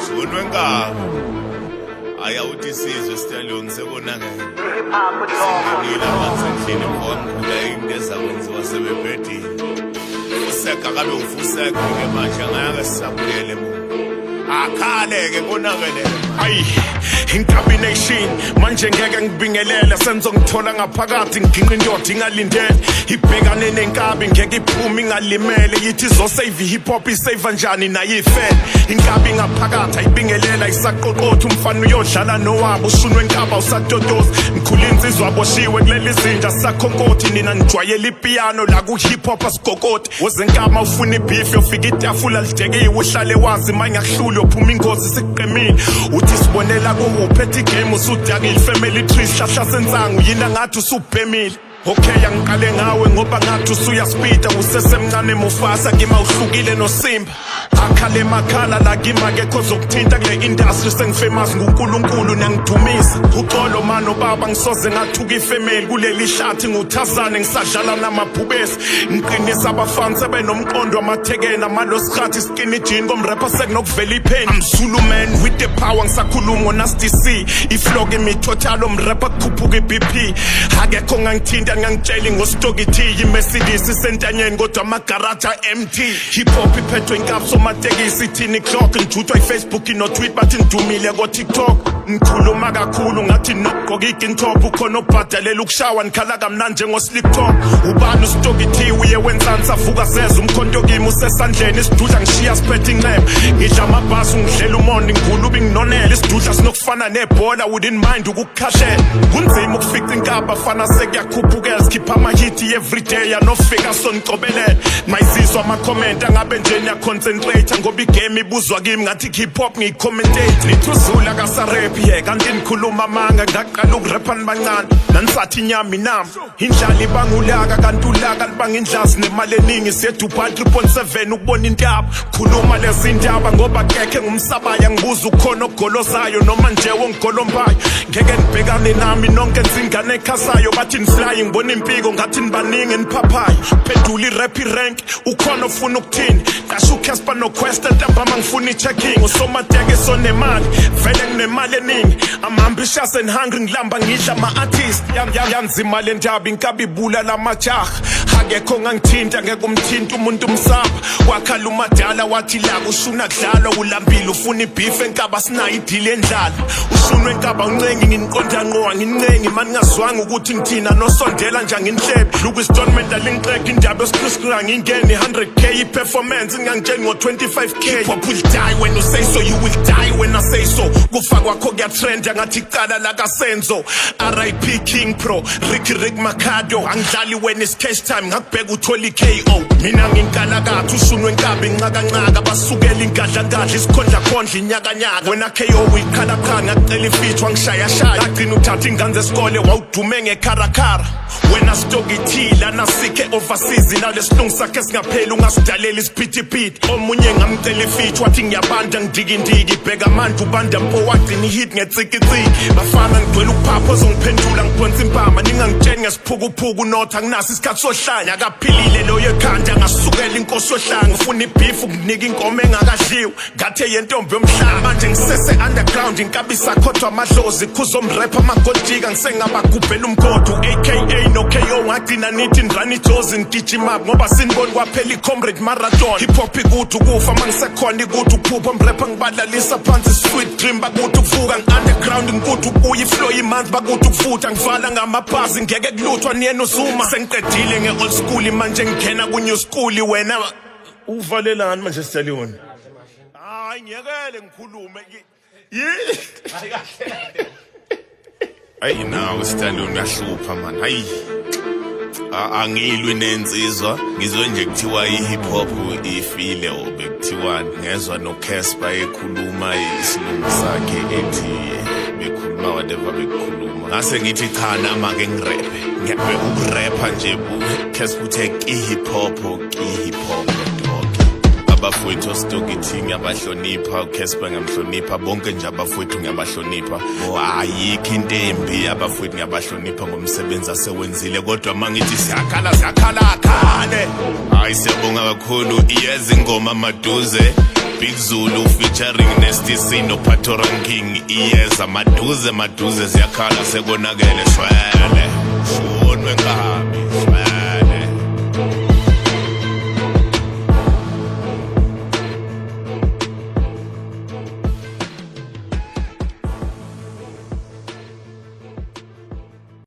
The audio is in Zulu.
Sunwenga ayawuthi sizwe Stallion sebonakala ngila batsendlini ngomkhula ingeza kwenziwa sebebhedini useka kabe ufuseka ke manje ngeke sisabuyele mu akhale ke konakele ayi incombination manje ngeke ngibingelela senzo ngithola ngaphakathi nginqinqa indoda ingalindele ibhekane nenkabi ngeke iphume ingalimele yithi zo save hip hop isave njani naye ifele inkabi ngaphakathi ayibingelela isaqoqotha umfana uyodlala nowabo ushunwe enkaba usatotoza ngikhula insizwa boshiwe kuleli zinja sakhonkoti nina nijwayela ipiano la ku hip hop asigokoti wozenkama ufuna ibeef yofika itafula lidekiwe uhlale wazi manje akuhluli uphuma ingozi sikuqemile uthi sibonela uphethe game usudakile family tree hlahla sensangu yina ngathi usubhemile okay angiqale ngawe ngoba ngathi usuyaspeeda usesemncane Mufasa ngima uhlukile noSimba akhale makhala la ngima ke kozokuthinta kule industry sengifamous nguNkulunkulu nangidumisa uxolo mano baba ngisoze ngathuka ifamily kuleli hlathi nguThazane ngisadlala namabhubesi ngiqinisa abafans sebenomqondo amathekena malo sikhathi skinny jean komrapper sekunokuvela ipain I'm Zulu man with the power ngisakhuluma ngoNasty C iflow kimi total omrapper kukhuphuka iBP akekho ngangithinta ngangitshela ngostoki T iMercedes isentanyeni kodwa amagaraja empty hip hop iphethwe inkapso matekisi thini clock ngijutwa iFacebook no-tweet bathi ngidumile ko-TikTok ngikhuluma kakhulu ngathi nokugqoka igintop ukhona obhadalela ukushawa nikhala kamnandi njengoslick top ubani ustoki T uye wenzani savuka seza umkhonto kimi usesandleni isidudla ngishiya siphethe inxeba ngidla amabhasi ngidlela umondi ngigulubi nginonela isidudla sinokufana nebhola wouldn't mind ukukukhashela kunzima ukufica inkaba fana sekuyakhuphuka sikhipha amahiti everyday yanofika sonicobelele mayizizwa ama-comment angabe nje niyaconcentrate ngoba igame ibuzwa kimi ngathi hip hop ngiyicommendate nithuzula kasarap ye kanti nikhuluma amanga ngaqala ukurapha nibancane nanisathi inyama inami indlala ibangulaka kanti ulaka libanga indlazi nemali eningi siyedubai 3.7 ukubona intaba khuluma lezi ndaba ngoba kekhe ngumsabaya ngibuza ukhona ogolozayo noma nje wongigolombayo ngeke nibhekane nami nonke nzingane ekhasayo bathi nifly ngibona impiko ngathi nibaningi niphaphayo phendula irap rank ukhona ofuna ukuthini qasha uCasper noQuest ntambama ngifuna ichecking usomateke sonemali vele nginemali eningi I'm ambitious and hungry ngilamba ngidla ama-artist yanzima le ndaba inkabi ibula lamajaha akekho ngangithinta ngeke umthinta umuntu umsapha wakhala umadala wathi la ushuna kudlalwa ulambile ufuna ibeef enkaba sinayo idile endlala ushunwe enkaba uncengi nginiqonda ngqowa ngincengi mani ngazwanga ukuthi ngithina nosondela nje nginhlebe luku istonment alingiqeka indaba yosikhriskra ngingene 100k iperformance ngangitsheni ngo25k pop will die when you say so you will die when I say so kufa kwakho kuyatrend ngathi iqala la kaSenzo RIP King Pro Rick Makado angidlali when it's cash time ngakubheka uthola iKO mina nginkalakatha ushunwe enkaba inqaka basukela ingadla ngadla isikhondla khondla inyakanyaka wena KO uyikhala khanga ngicela ifeature ngishaya agcina uthatha ingane zesikole wawudume ngekharakara wena stoki thila nasike overseas nalesilungu sakhe singapheli ungasidalela isiphithiphithi omunye ngamcela ifeature wathi ngiyabanda ngidikindiki bheka manje ubanda mpo wagcina ihit ngetsikitsiki bafana ngigcwele ukuphapha ozongiphendula ngiphonsa impama ningangitsheni ngesiphukuphuku notha nginaso isikhathi sohlanya akaphilile loyo ekhanda ngasukela inkosi yohlanga ufuna ibeef ukunika inkomo engakadliwe ngathe yentombi yomhlanga manje ngisese underground inkabisa khodwa amadlozi khuzomrapper amagojika ngisengabagubhela umgodo aka no KO ngagcina nithi ndrani jozi ngigijima ngoba siniboni kwaphela icomrade marathon hip hop ikuthi ukufa mangisekhona ikuthi ukuphupha umrapper ngibadlalisa phansi sweet dream bakuthi ukuvuka ngi-underground ngikuthi ukubuya iflow imanzi bakuthi ukufutha ngivala ngamabhazi ngeke kuluthwa niyena uzuma sengiqedile nge-old school manje ngingena ku-new school wena uvalelani manje Stallion hayi ngiyekele ngikhulume hayi nawe Stallion uyahlupha man hayi angilwi nensizwa ngizwe nje kuthiwa i-hip hop ifile obekuthiwani ngezwa noCasper ekhuluma isilungu sakhe ethi bekhuluma whatever bekukhuluma ngase ngithi cha nama ke ngirape ngiyabe ukurapha nje uCasper uthe i-hip hop abafowethu oStokiti ngiyabahlonipha, uCasper ngiyamhlonipha, bonke nje abafowethu ngiyabahlonipha. Ayikho into embi, abafowethu ngiyabahlonipha ngomsebenzi asewenzile, kodwa mangithi siyakhala akhale. Hayi siyabonga kakhulu, iyeza ingoma Maduze Big Zulu featuring Nasty C no Pato Ranking. Iyeza Maduze ziyakhala sekonakele shwele. Shonwe ngabi.